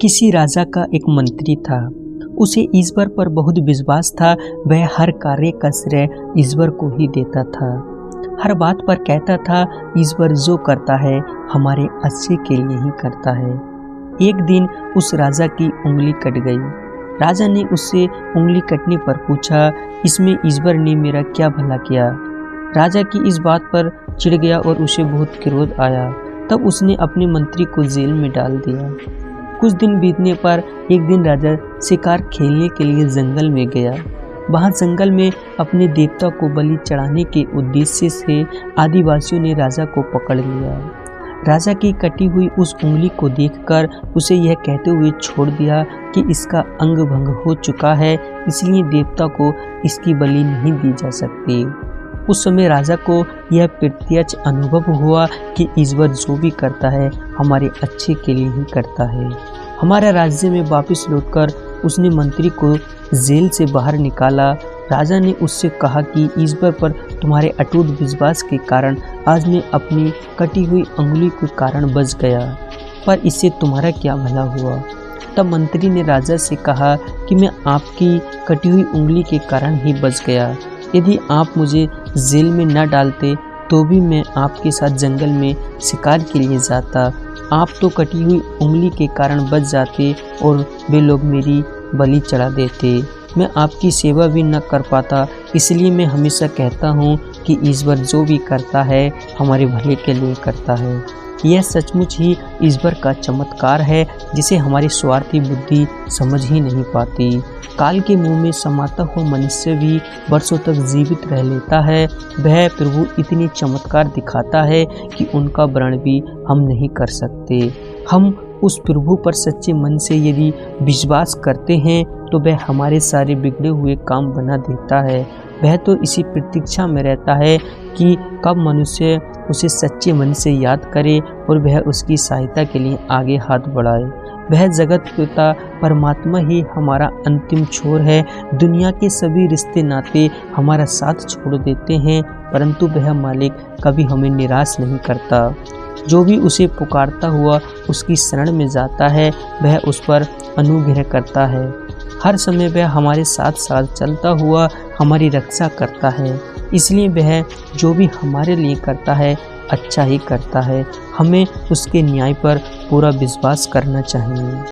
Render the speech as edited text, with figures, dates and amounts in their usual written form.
किसी राजा का एक मंत्री था। उसे ईश्वर पर बहुत विश्वास था। वह हर कार्य का श्रेय ईश्वर को ही देता था। हर बात पर कहता था, ईश्वर जो करता है हमारे अच्छे के लिए ही करता है। एक दिन उस राजा की उंगली कट गई। राजा ने उससे उंगली कटने पर पूछा, इसमें ईश्वर ने मेरा क्या भला किया? राजा की इस बात पर चिढ़ गया और उसे बहुत क्रोध आया। तब उसने अपने मंत्री को जेल में डाल दिया। कुछ दिन बीतने पर एक दिन राजा शिकार खेलने के लिए जंगल में गया। वहां जंगल में अपने देवता को बलि चढ़ाने के उद्देश्य से आदिवासियों ने राजा को पकड़ लिया। राजा की कटी हुई उस उंगली को देखकर उसे यह कहते हुए छोड़ दिया कि इसका अंग भंग हो चुका है, इसलिए देवता को इसकी बलि नहीं दी जा सकती। उस समय राजा को यह प्रत्यक्ष अनुभव हुआ कि ईश्वर जो भी करता है हमारे अच्छे के लिए ही करता है। हमारे राज्य में वापस लौटकर उसने मंत्री को जेल से बाहर निकाला। राजा ने उससे कहा कि ईश्वर पर तुम्हारे अटूट विश्वास के कारण आज मैं अपनी कटी हुई उंगली के कारण बच गया, पर इससे तुम्हारा क्या भला हुआ? तब मंत्री ने राजा से कहा कि मैं आपकी कटी हुई उंगली के कारण ही बच गया। यदि आप मुझे जेल में न डालते तो भी मैं आपके साथ जंगल में शिकार के लिए जाता। आप तो कटी हुई उंगली के कारण बच जाते और वे लोग मेरी बलि चढ़ा देते। मैं आपकी सेवा भी न कर पाता। इसलिए मैं हमेशा कहता हूँ कि ईश्वर जो भी करता है हमारे भले के लिए करता है। यह सचमुच ही ईश्वर का चमत्कार है जिसे हमारी स्वार्थी बुद्धि समझ ही नहीं पाती। काल के मुंह में समाता हुआ मनुष्य भी वर्षों तक जीवित रह लेता है। वह प्रभु इतनी चमत्कार दिखाता है कि उनका वर्णन भी हम नहीं कर सकते। हम उस प्रभु पर सच्चे मन से यदि विश्वास करते हैं तो वह हमारे सारे बिगड़े हुए काम बना देता है। वह तो इसी प्रतीक्षा में रहता है कि कब मनुष्य उसे सच्चे मन से याद करे और वह उसकी सहायता के लिए आगे हाथ बढ़ाए। वह जगत पिता परमात्मा ही हमारा अंतिम छोर है। दुनिया के सभी रिश्ते नाते हमारा साथ छोड़ देते हैं, परंतु वह मालिक कभी हमें निराश नहीं करता। जो भी उसे पुकारता हुआ उसकी शरण में जाता है वह उस पर अनुग्रह करता है। हर समय वह हमारे साथ साथ चलता हुआ हमारी रक्षा करता है। इसलिए वह जो भी हमारे लिए करता है अच्छा ही करता है। हमें उसके न्याय पर पूरा विश्वास करना चाहिए।